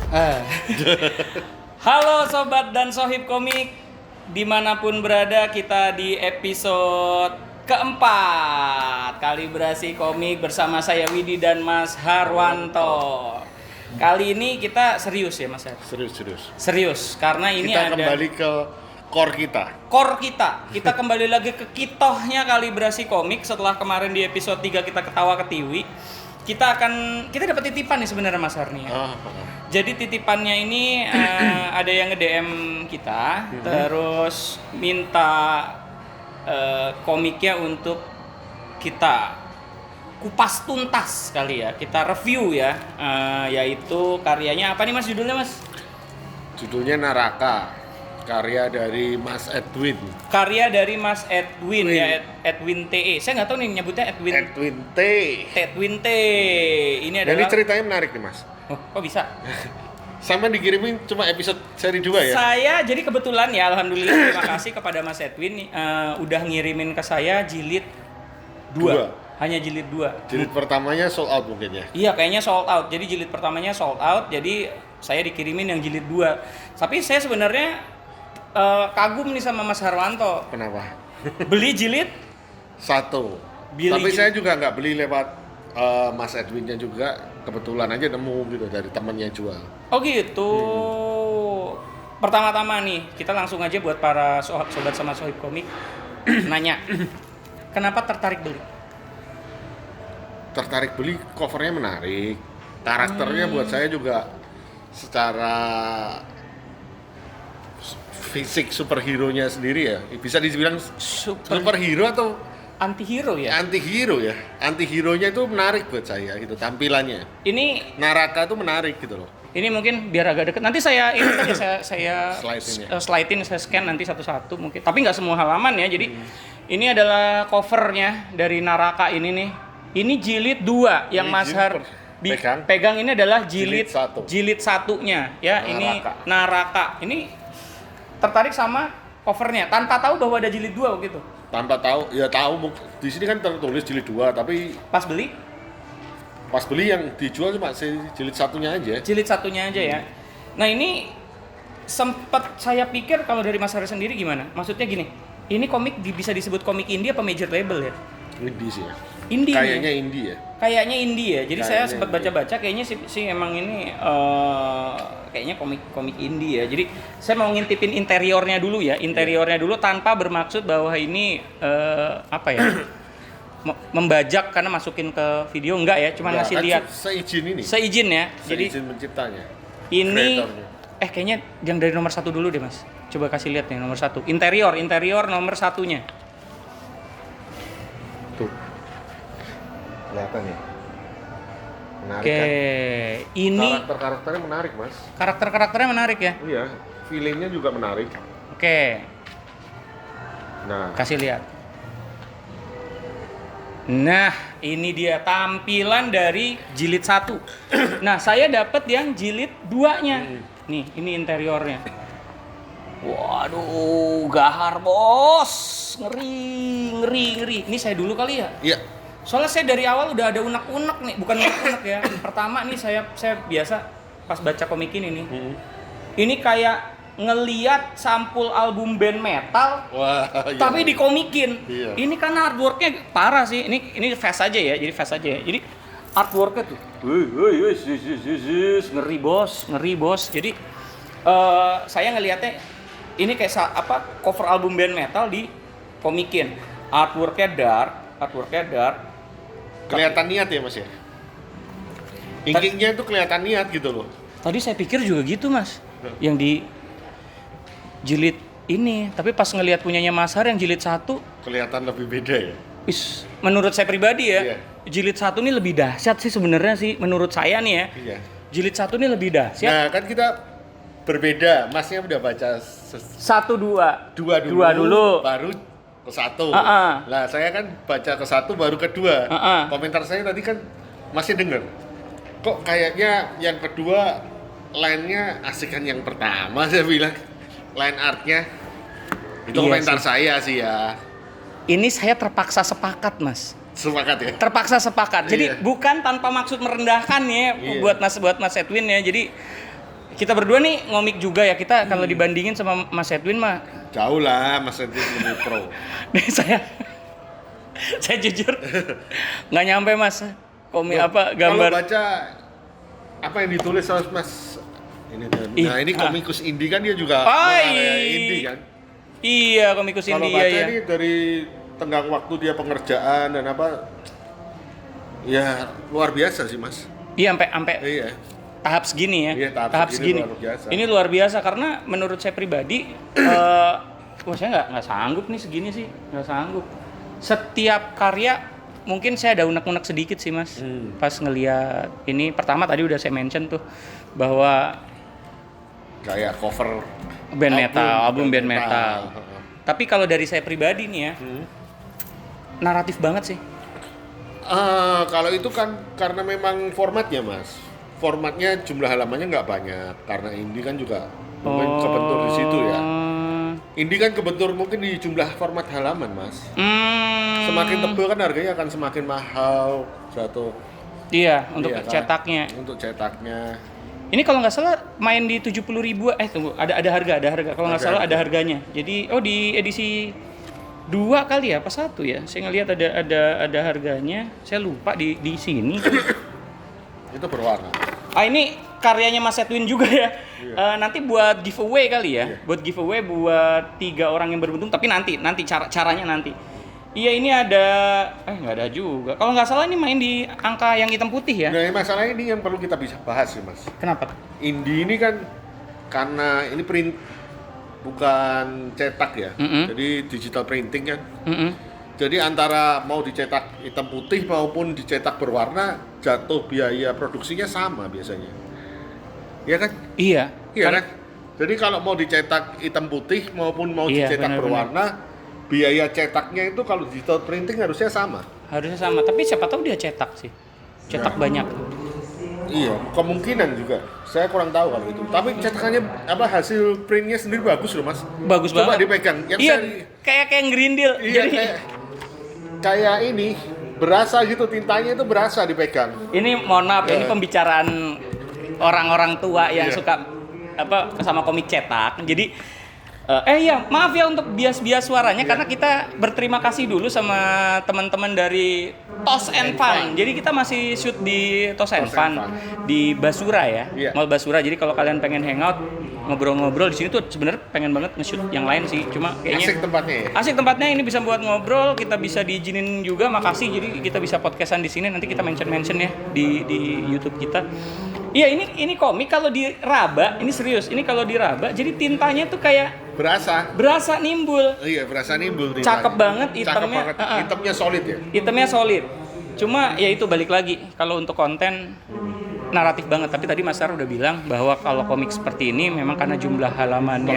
Ah. Halo sobat dan sohib komik, dimanapun berada, kita di episode keempat Kalibrasi Komik bersama saya Widi dan Mas Harwanto. Kali ini kita serius ya Mas Har? Serius, karena ini kita ada kembali ke core kita. Kita kembali lagi ke kitohnya Kalibrasi Komik. Setelah kemarin di episode 3 kita ketawa ketiwi, kita dapat titipan nih sebenarnya Mas Har nih ya. Jadi titipannya ini ada yang nge-DM kita, terus minta komiknya untuk kita kupas tuntas kali ya, kita review ya, yaitu karyanya apa nih Mas, judulnya Mas? Judulnya Naraka, karya dari Mas Edwin. Karya dari Mas Edwin ya, Edwin TE. Saya nggak tahu nih nyebutnya Edwin T. Edwin T. Ini adalah. Jadi ceritanya menarik nih Mas. Oh, kok bisa? Sama dikirimin cuma episode seri 2 ya? Saya jadi kebetulan ya, alhamdulillah, terima kasih kepada Mas Edwin udah ngirimin ke saya jilid 2. Hanya jilid 2. Jilid pertamanya sold out mungkin ya? Iya, kayaknya sold out. Jadi jilid pertamanya sold out, jadi saya dikirimin yang jilid 2. Tapi saya sebenarnya kagum nih sama Mas Harwanto. Kenapa? Beli jilid 1. Tapi saya juga nggak beli lewat Mas Edwinnya juga, kebetulan aja nemu gitu dari temannya jual. Oh gitu. Pertama-tama nih, kita langsung aja buat para sobat sama sohib komik nanya, kenapa tertarik beli? Tertarik beli, covernya menarik, karakternya buat saya juga secara fisik superhero-nya sendiri ya, bisa dibilang superhero atau antihero ya? Antihero-nya itu menarik buat saya gitu, tampilannya. Ini Naraka itu menarik gitu loh. Ini mungkin biar agak deket. Nanti saya ini tadi saya slide-in, saya scan nanti satu-satu mungkin. Tapi nggak semua halaman ya. Jadi ini adalah covernya dari Naraka ini nih. Ini jilid 2 yang Mas Har pegang ini adalah jilid satunya ya. Naraka. Ini Naraka. Ini tertarik sama covernya tanpa tahu bahwa ada jilid 2 begitu. Tanpa tahu, ya tahu di sini kan tertulis jilid 2, tapi Pas beli yang dijual cuma jilid satunya aja. Jilid satunya aja ya. Nah, ini sempat saya pikir kalau dari Mas Hari sendiri gimana? Maksudnya gini, ini komik bisa disebut komik indie apa major label ya? Indie sih ya. Indie. Kayaknya indie ya. Kayaknya indie ya. Jadi saya sempat indie. baca-baca kayaknya sih emang ini kayaknya komik indie ya. Jadi saya mau ngintipin interiornya dulu ya. Interiornya dulu tanpa bermaksud bahwa ini apa ya? Membajak karena masukin ke video enggak ya, cuma ngasih lihat. Seizin ya. Jadi seizin penciptanya. Ini Kreatornya. kayaknya yang dari nomor 1 dulu deh Mas. Coba kasih lihat nih nomor 1. Interior nomor 1-nya. Tuh. Kelihatan ya. Menarik Oke, kan? ini Karakternya menarik, Mas. Karakternya menarik ya. Iya, feelingnya juga menarik. Oke. Nah, Kasih lihat. Nah, ini dia tampilan dari jilid 1. Nah, saya dapat yang jilid 2-nya. Nih, ini interiornya. Waduh, gahar bos. Ngeri. Ini saya dulu kali ya? iya. Soalnya saya dari awal udah ada unek-unek nih, bukan unek-unek ya. Pertama nih saya biasa pas baca komik ini nih. Ini kayak ngeliat sampul album band metal, Wah, tapi dikomikin. Iya. Ini karena artworknya parah sih. Ini fast aja ya, jadi fast aja ya. Jadi artworknya tuh, ngeri bos. Jadi saya ngelihatnya ini kayak cover album band metal dikomikin. Artworknya dark. Kelihatan niat ya, Mas ya. Inkingnya itu kelihatan niat gitu loh. Tadi saya pikir juga gitu Mas, yang di jilid ini, tapi pas ngelihat punyanya Mas Har yang jilid 1 kelihatan lebih beda ya. Menurut saya pribadi ya, Iya. jilid 1 ini lebih dahsyat sih sebenarnya sih menurut saya nih ya. Iya. Jilid 1 ini lebih dahsyat. Nah, kan kita berbeda. Masnya udah baca 2 dulu, baru ke 1. Nah, saya kan baca ke 1 baru ke 2. Komentar saya tadi kan masih denger. Kok kayaknya yang kedua line-nya asikan yang pertama, saya bilang. Line art-nya. Itu komentar saya sih ya. Ini saya terpaksa sepakat, Mas. Sepakat ya? Terpaksa sepakat. Jadi Iya. bukan tanpa maksud merendahkan ya buat Mas Edwin ya. Jadi kita berdua nih ngomik juga ya. Kita kalau dibandingin sama Mas Edwin mah jauh lah, Mas Edwin lebih pro. Nih saya jujur nggak nyampe Mas komik gambar. Kalau baca apa yang ditulis sama Mas ini, nah ini komikus indie kan dia juga indie kan. Iya, komikus indie ya. Kalau baca ini dari tenggang waktu dia pengerjaan dan apa, ya luar biasa sih Mas. Iya, sampai iya. Tahap segini ya. Iya, tahap segini. Luar biasa. Ini luar biasa karena menurut saya pribadi, wah saya nggak sanggup nih segini sih, nggak sanggup. Setiap karya mungkin saya ada unek-unek sedikit sih Mas. Pas ngelihat ini pertama tadi udah saya mention tuh bahwa kayak cover album band metal. Tapi kalau dari saya pribadi nih ya, naratif banget sih. Kalau itu kan karena memang formatnya Mas. Formatnya jumlah halamannya nggak banyak karena indie kan juga mungkin kebentur di situ ya. Indie kan kebentur mungkin di jumlah format halaman Mas. Semakin tebal kan harganya akan semakin mahal satu. Iya, untuk cetaknya. Untuk cetaknya. Ini kalau nggak salah main di 70.000. Tunggu, ada harga. Kalau nggak salah ada harganya. Jadi di edisi 2 kali ya, apa 1 ya? Saya ngelihat ada harganya. Saya lupa di sini. Itu berwarna. Ini karyanya Mas Edwin juga ya. Iya. Nanti buat giveaway kali ya. Iya. Buat giveaway buat 3 orang yang beruntung. Tapi nanti caranya nanti. Iya, ini ada nggak ada juga. Kalau nggak salah ini main di angka yang hitam putih ya. Nah, masalah ini yang perlu kita bisa bahas sih Mas. Kenapa? Indie ini kan karena ini print bukan cetak ya. Jadi digital printing kan. Jadi antara mau dicetak hitam putih maupun dicetak berwarna, jatuh biaya produksinya sama biasanya. Iya kan? Iya kan? Jadi kalau mau dicetak hitam putih maupun mau dicetak berwarna, biaya cetaknya itu kalau digital printing harusnya sama. Tapi siapa tahu dia cetak sih. Cetak banyak. Iya, kemungkinan juga. Saya kurang tahu kalau itu. Tapi cetakannya hasil printnya sendiri bagus loh Mas. Bagus Coba banget. Dipegang. Kayak ngerindil. Iya, jadi kayak ini berasa gitu, tintanya itu berasa dipegang. Ini mohon maaf ini pembicaraan orang-orang tua yang suka sama komik cetak. Jadi maaf ya untuk bias-bias suaranya karena kita berterima kasih dulu sama teman-teman dari Tos and Fun. Jadi kita masih shoot di Tos and Fun di Basura ya. Mall Basura. Jadi kalau kalian pengen hangout ngobrol-ngobrol di sini tuh sebenarnya pengen banget nge-shoot yang lain sih. Cuma kayaknya asik tempatnya ini bisa buat ngobrol, kita bisa diizinin juga. Makasih. Jadi kita bisa podcastan di sini, nanti kita mention ya di YouTube kita. Iya, ini komik kalau diraba, ini serius. Ini kalau diraba jadi tintanya tuh kayak berasa nimbul. Iya, berasa nimbul tintanya. Cakep banget hitamnya. Hitamnya solid ya. Hitamnya solid. Cuma ya itu balik lagi kalau untuk konten naratif banget. Tapi tadi Mas Sar udah bilang bahwa kalau komik seperti ini memang karena jumlah halamannya.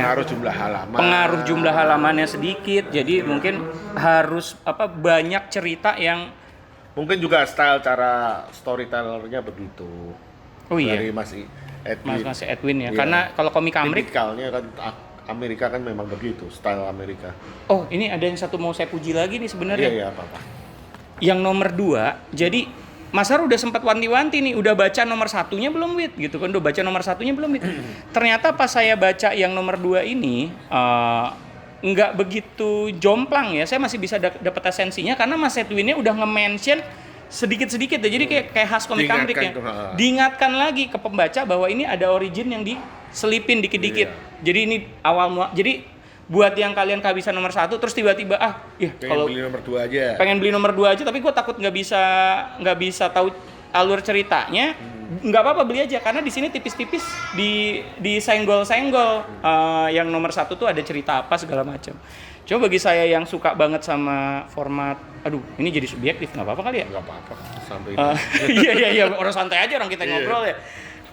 Pengaruh jumlah halamannya sedikit. Jadi mungkin harus banyak cerita yang mungkin juga style cara storytellernya begitu. Oh iya. Dari Mas Edwin ya. Iya. Karena kalau komik tipikalnya kan Amerika kan memang begitu, style Amerika. Oh, ini ada yang satu mau saya puji lagi nih sebenarnya. Iya, apa-apa. Yang nomor 2, jadi Mas Har udah sempat wanti-wanti nih, udah baca nomor 1-nya belum, Wit? Gitu kan, udah baca nomor 1-nya belum, Wit? Ternyata pas saya baca yang nomor 2 ini, nggak begitu jomplang ya, saya masih bisa dapat esensinya, karena Mas Edwinnya udah nge-mention sedikit-sedikit ya, jadi kayak khas komik Amrik ya. Diingatkan lagi ke pembaca bahwa ini ada origin yang diselipin dikit-dikit. Iya. Jadi ini jadi buat yang kalian kehabisan nomor 1 terus tiba-tiba kalau beli nomor 2 aja. Pengen beli nomor 2 aja, tapi gue takut nggak bisa tahu alur ceritanya. Nggak apa-apa, beli aja karena di sini tipis-tipis di senggol-senggol. Yang nomor 1 tuh ada cerita apa segala macam. Coba bagi saya yang suka banget sama format, ini jadi subjektif, nggak apa-apa kali ya? Nggak apa-apa, sampai iya, orang santai aja, orang kita ngobrol ya.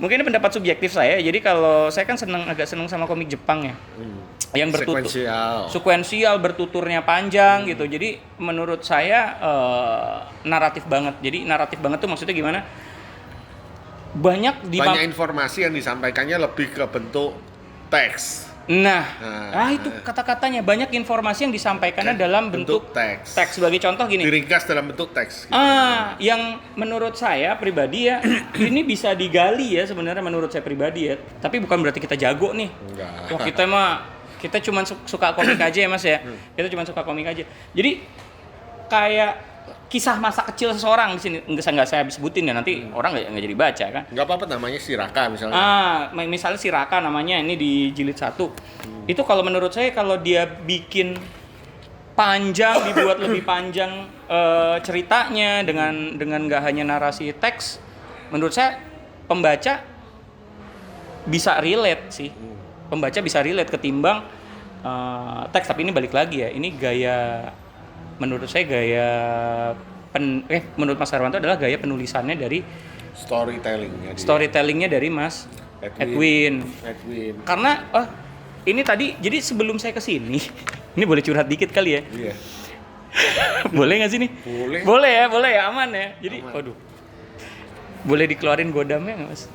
Mungkin ini pendapat subjektif saya, jadi kalau saya kan agak seneng sama komik Jepang ya. Yang sekuensial, bertuturnya panjang gitu. Jadi menurut saya naratif banget. Jadi naratif banget tuh maksudnya gimana? Banyak informasi yang disampaikannya lebih ke bentuk teks. Itu kata-katanya banyak informasi yang disampaikannya dalam bentuk teks. Sebagai contoh gini. Diringkas dalam bentuk teks. Gitu. Yang menurut saya pribadi ya, ini bisa digali ya sebenarnya menurut saya pribadi ya. Tapi bukan berarti kita jago nih. Enggak. Wah, kita cuma suka komik aja ya Mas ya. Kita cuma suka komik aja. Jadi kayak kisah masa kecil seseorang di sini nggak saya sebutin ya, nanti orang nggak jadi baca kan. Nggak apa-apa namanya si Raka misalnya. Misalnya si Raka namanya ini di jilid 1. Itu kalau menurut saya kalau dia bikin panjang, dibuat lebih panjang ceritanya dengan nggak hanya narasi teks, menurut saya pembaca bisa relate sih. Pembaca bisa relate ketimbang teks. Tapi ini balik lagi ya, ini menurut saya menurut Mas Harwanto adalah gaya penulisannya dari storytellingnya dari Mas Edwin. Karena ini tadi, jadi sebelum saya kesini, ini boleh curhat dikit kali ya? Iya. Boleh nggak sih nih? Boleh ya, aman ya. Jadi, aduh, boleh dikeluarin godamnya nggak Mas?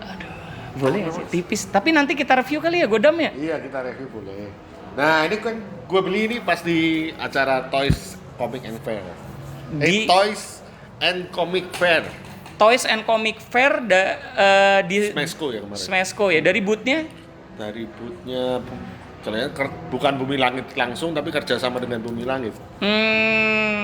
Aduh, boleh nggak sih? Tipis. Tapi nanti kita review kali ya godamnya. Iya, kita review boleh. Nah, ini kan gue beli ini pas di acara Toys Comic and Fair. Toys and Comic Fair. Toys and Comic Fair di Smesco ya kemarin. Smesco ya. Dari booth-nya? Dari booth-nya bukan Bumi Langit langsung, tapi kerjasama dengan Bumi Langit.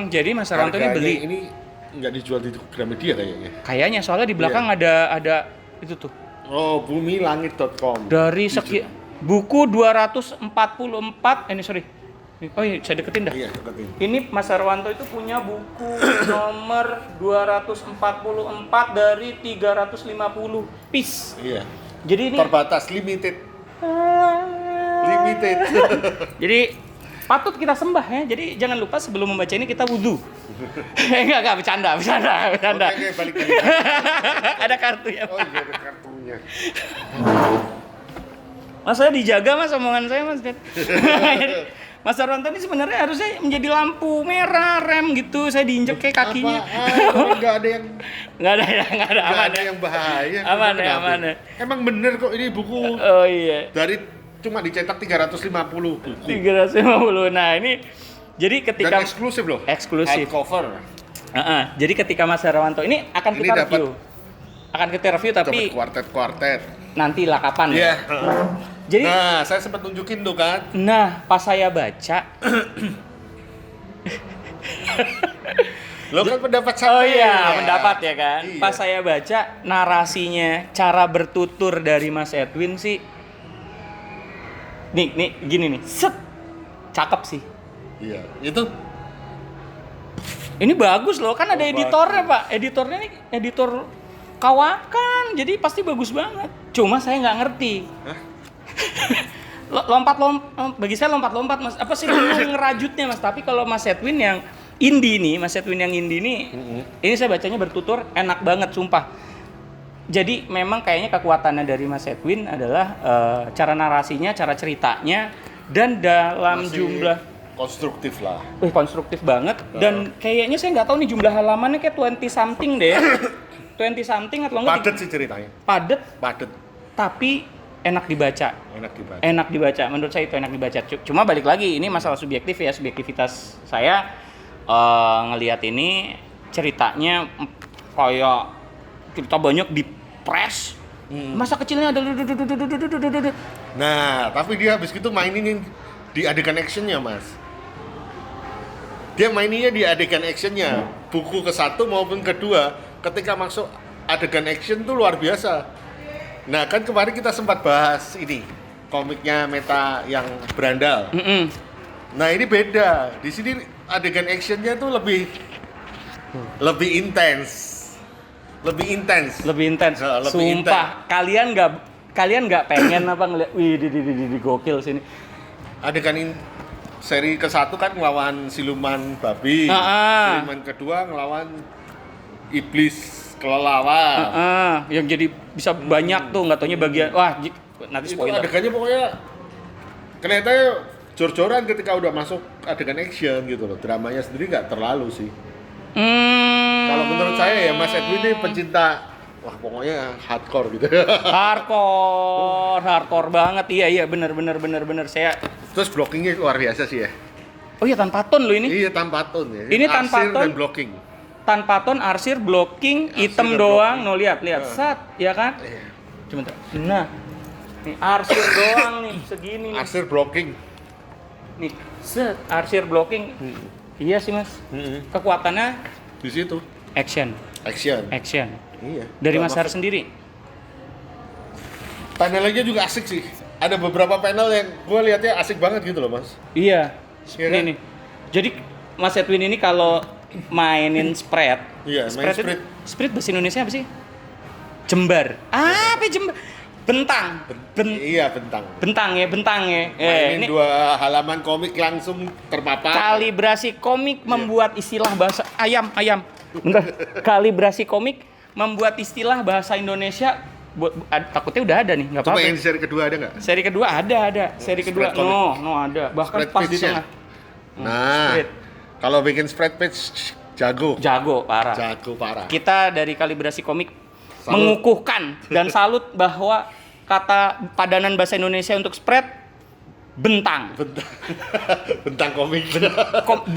Jadi Mas Harwanto ini beli. Ini nggak dijual di Gramedia kayaknya. Kayaknya soalnya di belakang ada itu tuh. Oh, bumilangit.com. Dari buku 244, oh iya, saya deketin dah. Iya, deketin. Ini Mas Harwanto itu punya buku nomor 244 dari 350 piece. Iya. Jadi ini terbatas, limited. Jadi patut kita sembah ya. Jadi jangan lupa sebelum membaca ini kita wudhu. Enggak, bercanda. Oke, balik. Ada kartu ya. Oh iya, ada kartunya. Mas, saya dijaga Mas omongan saya Mas. Mas Harwanto ini sebenarnya harusnya menjadi lampu merah rem gitu. Saya diinjek kayak kakinya. Nggak ada yang bahaya. Aman ya. Emang bener kok ini buku. Oh iya. Dari cuma dicetak 350 buku. 350. Nah, ini jadi ketika dan eksklusif loh. Eksklusif. Hardcover. Jadi ketika Mas Harwanto ini akan kita review. Tapi kuartet. Nantilah kapan ya. Jadi, saya sempat tunjukin tuh kan. Nah, pas saya baca lo kan pendapat saya. Oh iya, pendapat ya kan. Iya. Pas saya baca narasinya, cara bertutur dari Mas Edwin sih. Nih gini nih. Set. Cakep sih. Iya, itu. Ini bagus loh, kan ada editornya, Pak. Editornya nih editor Kawakan. Jadi pasti bagus banget. Cuma saya nggak ngerti. Lompat-lompat, bagi saya lompat-lompat Mas. Apa sih ngerajutnya Mas? Tapi kalau Mas Edwin yang indie nih, ini saya bacanya bertutur enak banget sumpah. Jadi memang kayaknya kekuatannya dari Mas Edwin adalah cara narasinya, cara ceritanya, dan dalam masih jumlah konstruktif lah. Konstruktif banget. Dan kayaknya saya nggak tahu nih jumlah halamannya kayak 20 something deh. 20 something atau enggak? Padet sih ceritanya. Padet. Tapi enak dibaca. Menurut saya itu enak dibaca. Cuma balik lagi, ini masalah subjektif ya, subjektivitas saya ngelihat ini ceritanya kayak cerita banyak di press. Masa kecilnya ada. Nah, tapi dia habis itu mainin di adegan actionnya Mas. Dia maininnya di adegan actionnya. Buku ke-1 maupun kedua, ketika masuk adegan action tuh luar biasa. Nah kan kemarin kita sempat bahas ini komiknya Meta yang berandal. Nah ini beda. Di sini adegan actionnya tuh lebih intens. Sumpah. Kalian nggak pengen apa ngeliat? Wih, di gokil sini. Adegan seri ke-1 kan ngelawan siluman babi. Siluman kedua ngelawan iblis kelelawar. Yang jadi bisa banyak tuh, nggak taunya bagian. Wah, nanti spoiler. Itu adegannya pokoknya kelihatannya jor-joran ketika udah masuk adegan action gitu loh. Dramanya sendiri nggak terlalu sih. Kalau menurut saya ya Mas Edwin ini pencinta wah pokoknya hardcore gitu. Hardcore banget. Iya bener saya. Terus blockingnya luar biasa sih ya. Oh iya tanpa ton loh ini. Iya tanpa ton ya. Ini tanpa ton dan blocking. Tanpa ton, arsir, blocking, item doang. No lihat. Sat, ya kan? Iya. Cuma nah. Nih arsir doang nih segini nih. Arsir blocking. Nih, set arsir blocking. Iya sih, Mas. Kekuatannya Di situ. Action. Iya. Dari Mas Har sendiri. Panelnya juga asik sih. Ada beberapa panel yang gue lihatnya asik banget gitu loh, Mas. Iya. Iya kan? Nih. Jadi Mas Edwin ini kalau mainin spread. Iya, main spread. Spread bahasa Indonesia apa sih? Jembar. Apa jembar? Bentang. Iya, bentang ya. Ini Mainin 2 halaman komik langsung terpapar. Kalibrasi komik membuat istilah bahasa ayam. Bentar. Kalibrasi komik membuat istilah bahasa Indonesia takutnya udah ada nih, nggak apa-apa. Coba yang di seri kedua ada nggak? Seri kedua ada. Seri kedua no ada. Bahkan Spread pas di page-nya. tengah. Nah, kalau bikin spread page Jago parah. Kita dari Kalibrasi komik mengukuhkan dan salut bahwa kata padanan bahasa Indonesia untuk spread bentang komik.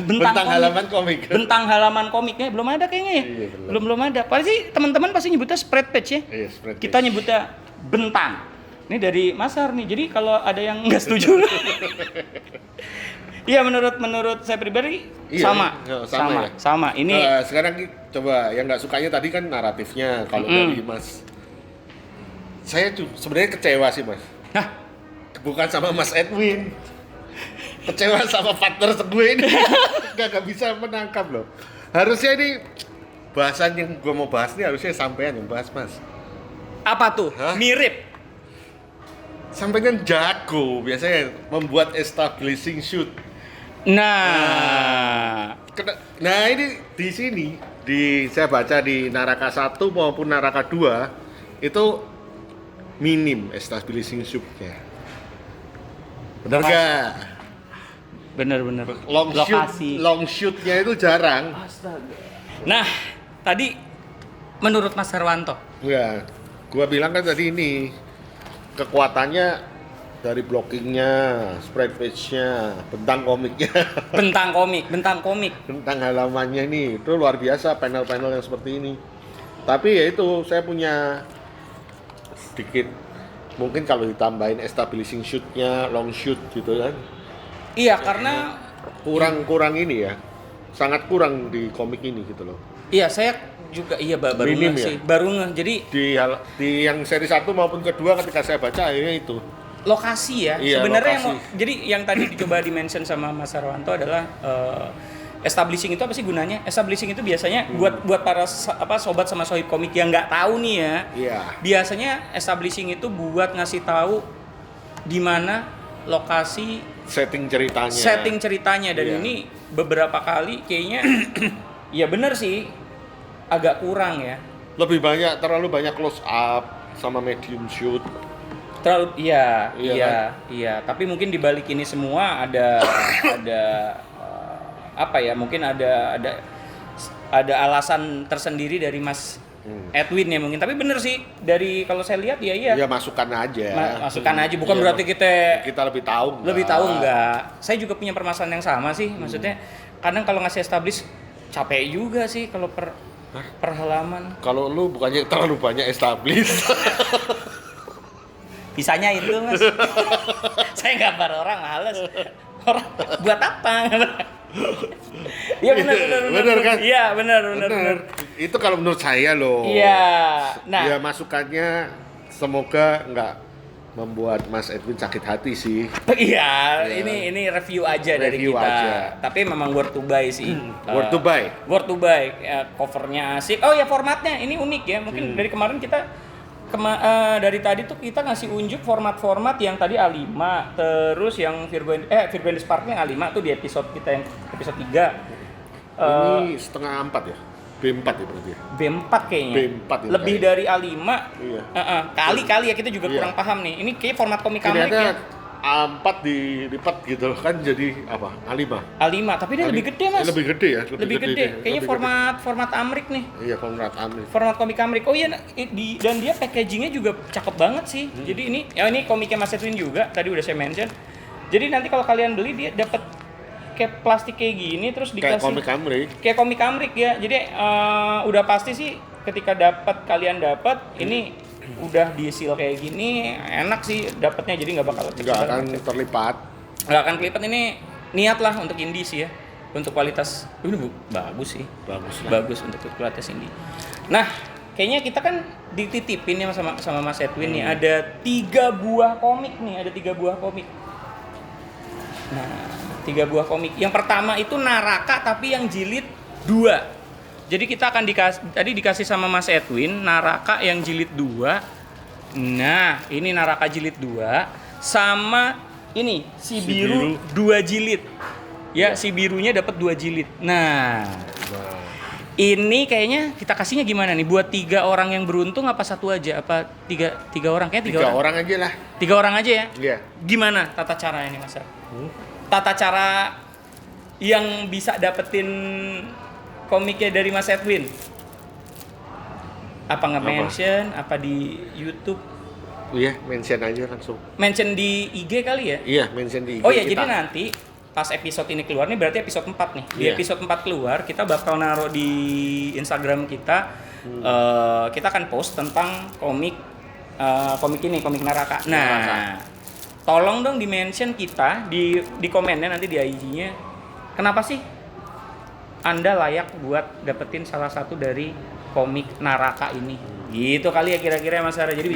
Bentang halaman komik. Bentang halaman komiknya belum ada kayaknya ya. Iya, belum ada. Pasti teman-teman pasti nyebutnya spread page ya. Iya, spread Kita page. nyebutnya bentang. Ini dari Mas Har nih. Jadi kalau ada yang nggak setuju iya menurut saya pribadi Iya, sama. Ini sekarang coba yang nggak sukanya tadi kan naratifnya. Kalau dari Mas, saya tuh sebenarnya kecewa sih, Mas. Hah? Bukan sama Mas Edwin, kecewa sama partner gue ini. Gak bisa menangkap loh. Harusnya ini bahasan yang gue mau bahas ini harusnya sampean yang bahas, Mas. Apa tuh? Hah? Mirip. Sampean jago biasanya membuat establishing shoot. Nah ini di sini saya baca di Naraka 1 maupun Naraka 2 itu minim establishing shoot-nya. Benar nggak? Bener. Long shoot-nya itu jarang. Astaga. Nah, tadi menurut Mas Herwanto. Ya, gua bilang kan tadi ini kekuatannya dari blockingnya, spread page-nya, bentang komiknya. Bentang komik. Bentang halamannya ini itu luar biasa panel-panel yang seperti ini. Tapi ya itu saya punya sedikit mungkin kalau ditambahin establishing shoot-nya, long shoot gitu kan. Iya, karena kurang ini ya. Sangat kurang di komik ini gitu loh. Iya, saya juga baru Minim ngeh ya? sih. Baru ngeh. Jadi di yang seri 1 maupun kedua ketika saya baca akhirnya itu lokasi ya. Iya, Sebenarnya lokasi. jadi yang tadi dicoba di-mention sama Mas Herwanto adalah establishing itu apa sih gunanya? Establishing itu biasanya buat para sobat sama sohib komik yang nggak tahu nih ya. Iya. Biasanya establishing itu buat ngasih tahu di mana lokasi setting ceritanya dan Iya. ini beberapa kali kayaknya ya bener sih agak kurang ya. terlalu banyak close up sama medium shoot. Iya, tapi mungkin di balik ini semua ada mungkin ada alasan tersendiri dari Mas Edwin ya mungkin. Tapi bener sih dari kalau saya lihat iya. Ya masukan aja. Masukan aja bukan berarti kita lebih tahu. Lebih tahu enggak. Saya juga punya permasalahan yang sama sih. Maksudnya kadang kalau ngasih establish capek juga sih kalau per halaman. Kalau lu bukannya terlalu banyak establish. Bisanya itu, Mas. Saya gambar orang males. Orang buat apa? Iya benar kan? Iya benar. Itu kalau menurut saya loh. Iya. Nah, ya masukannya semoga nggak membuat Mas Edwin sakit hati sih. Iya, ini review aja dari kita. Aja. Tapi memang worth to buy sih. Worth to buy. Worth to buy. Ya, covernya asik. Oh ya formatnya ini unik ya. Mungkin dari kemarin kita dari tadi tuh kita ngasih unjuk format-format yang tadi A5, terus yang Virgo and the Sparkling A5 tuh di episode kita yang episode 3. Ini setengah 4 ya? B4 ya berarti ya? B4 kayaknya. B4 ini lebih kayak. dari A5. Iya. Kali-kali ya kita juga kurang paham nih. Ini kayak format komik Ternyata ya. A4 dilipat gitu kan jadi apa? A5. A5, tapi dia lebih gede, Mas. Lebih gede ya, lebih gede. Kayaknya format Amrik nih. Iya, format Amrik. Format komik Amrik. Oh iya, dan dia packagingnya juga cakep banget sih. Jadi ini komiknya Mas Edwin juga, tadi udah saya mention. Jadi nanti kalau kalian beli dia dapat kayak plastik kayak gini terus dikasih kayak komik Amrik. Kayak komik Amrik ya. Jadi udah pasti sih ketika kalian dapat ini udah di seal kayak gini enak sih dapatnya, jadi nggak akan terlipat. Nggak akan kelipet. Ini niat lah untuk indie sih ya, untuk kualitas ini bagus sih, bagus untuk kualitas indie. Nah kayaknya kita kan dititipin ya sama Mas Edwin nih, ada 3 buah komik. Nah 3 buah komik. Yang pertama itu Naraka tapi yang jilid 2. Jadi kita akan dikasih sama Mas Edwin Naraka yang jilid 2. Nah, ini Naraka jilid 2 sama ini si biru 2 jilid. Ya, si birunya dapat 2 jilid. Nah. Ini kayaknya kita kasihnya gimana nih? Buat 3 orang yang beruntung apa satu aja? Apa 3 orang? Kayaknya 3 orang. 3 orang aja lah. 3 orang aja ya? Iya. Gimana tata caranya nih, Mas? Tata cara yang bisa dapetin komiknya dari Mas Edwin? Apa nge-mention? Apa di YouTube? Iya, mention aja langsung. Mention di IG kali ya? Iya, mention di IG. Oh iya, jadi nanti pas episode ini keluar nih berarti episode 4 nih. Di episode 4 keluar, kita bakal naruh di Instagram kita. Kita akan post tentang komik Naraka. Nah, tolong dong di-mention kita di komennya nanti di IG-nya. Kenapa sih Anda layak buat dapetin salah satu dari komik Naraka ini? Gitu kali ya kira-kira Mas Ara. Jadi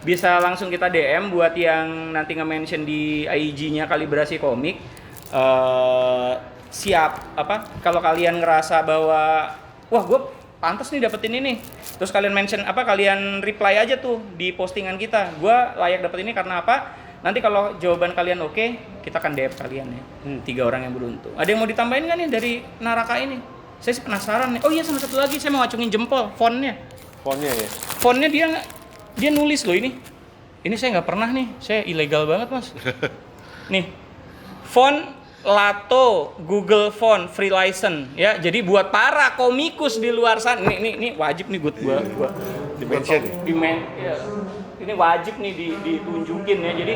bisa langsung kita DM buat yang nanti nge-mention di IG-nya Kalibrasi Komik. Kalau kalian ngerasa bahwa wah gue pantas nih dapetin ini, terus kalian mention kalian reply aja tuh di postingan kita, gue layak dapet ini karena apa. Nanti kalau jawaban kalian oke, kita akan DM kalian ya. 3 orang yang beruntung. Ada yang mau ditambahin nggak nih dari Naraka ini? Saya sih penasaran nih. Oh iya, sama satu lagi saya mau ngacungin jempol fontnya. Fontnya ya? Fontnya dia nulis loh ini. Ini saya nggak pernah nih. Saya ilegal banget Mas. Nih, font Lato Google Font free license ya. Jadi buat para komikus di luar sana, ini wajib nih gua dimention. Ini wajib nih ditunjukin ya. Jadi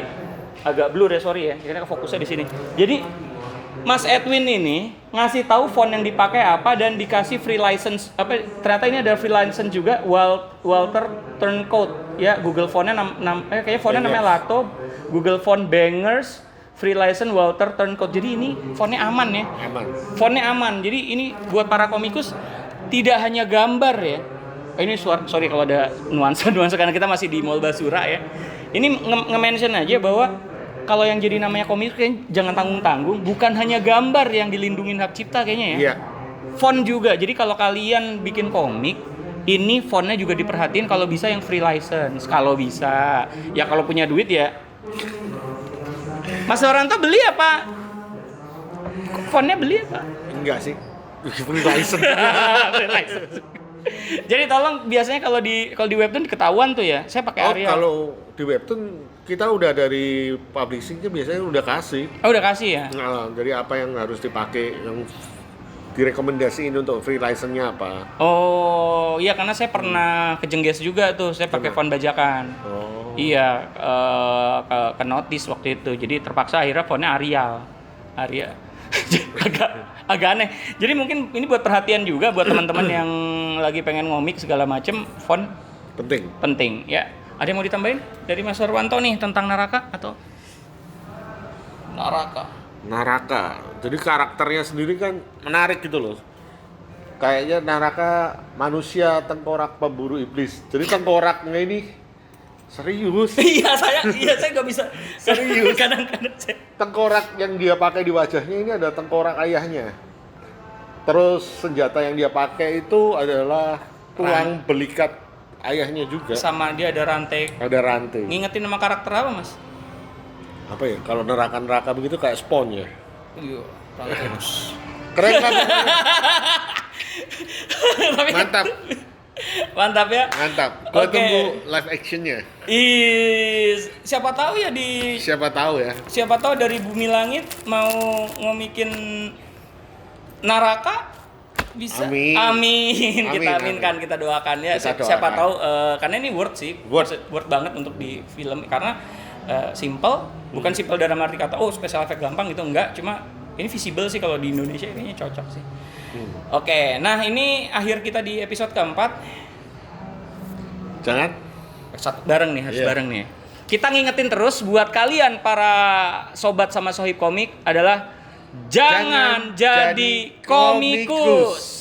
agak blur ya, sorry ya. Karena fokusnya di sini. Jadi Mas Edwin ini ngasih tahu font yang dipakai apa dan dikasih free license. Ternyata ini ada free license juga, Walter Turncoat ya. Google Fontnya kayaknya fontnya namanya Lato Google Font Bangers free license Walter Turncoat. Jadi ini fontnya aman ya. Fontnya aman. Jadi ini buat para komikus tidak hanya gambar ya. Ini sorry kalau ada nuansa karena kita masih di Mall Basura ya. Ini nge-mention aja bahwa kalau yang jadi namanya komik jangan tanggung-tanggung, bukan hanya gambar yang dilindungin hak cipta kayaknya ya. Iya. Font juga. Jadi kalau kalian bikin komik, ini fontnya juga diperhatiin kalau bisa yang free license. Kalau bisa. Ya kalau punya duit ya. Mas Loranto beli apa? Fontnya beli apa? Enggak sih. Free license. Jadi tolong biasanya kalau di webtoon ketahuan tuh ya. Saya pakai Arial. Kalau di webtoon kita udah dari publishingnya biasanya udah kasih. Oh, udah kasih ya. Nah, jadi apa yang harus dipakai, yang direkomendasiin untuk free license-nya apa? Oh, iya karena saya pernah kejengges juga tuh. Saya pakai font bajakan. Oh. Iya, ke notice waktu itu. Jadi terpaksa akhirnya fontnya Arial. agak aneh. Jadi mungkin ini buat perhatian juga buat teman-teman yang lagi pengen ngomik segala macem, font penting ya. Ada yang mau ditambahin dari Mas Warwanto nih tentang Naraka atau Naraka. Jadi karakternya sendiri kan menarik gitu loh. Kayaknya Naraka manusia tengkorak pemburu iblis. Jadi tengkoraknya ini serius. Iya saya nggak bisa serius. Kadang-kadang tengkorak yang dia pakai di wajahnya ini ada tengkorak ayahnya. Terus senjata yang dia pakai itu adalah tulang belikat ayahnya juga. Sama dia ada rantai. Ngingetin nama karakter apa Mas? Apa ya? Kalau neraka begitu kayak Spawn ya. Iya. Rantai. Keren kan? Mantap. Mantap ya. Mantap. Gua tunggu live actionnya. Siapa tahu ya Siapa tahu dari Bumi Langit mau ngomikin Naraka bisa. Amin. Kita aminkan, kita doakan ya. Siapa tahu karena ini worth banget untuk di film karena simple, bukan simple dalam arti kata special effect gampang gitu enggak, cuma ini visible sih kalau di Indonesia kayaknya cocok sih. Oke, nah ini akhir kita di episode keempat. Jangan bareng nih, harus bareng nih. Kita ngingetin terus buat kalian para sobat sama sohib komik adalah jangan jadi komikus.